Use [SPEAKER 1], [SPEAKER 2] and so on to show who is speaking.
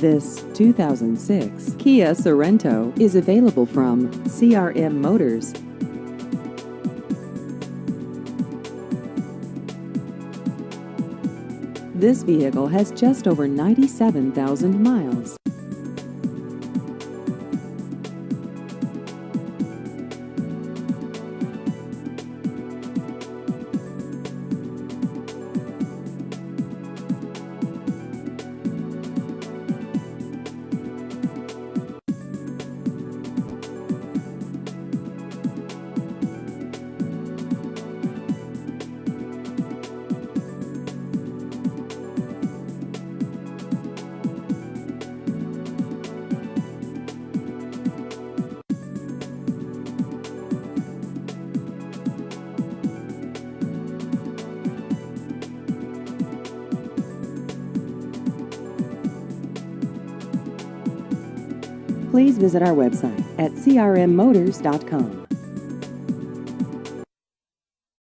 [SPEAKER 1] This 2006 Kia Sorento is available from CRM Motors. This vehicle has just over 97,000 miles. Please visit our website at crmmotors.com.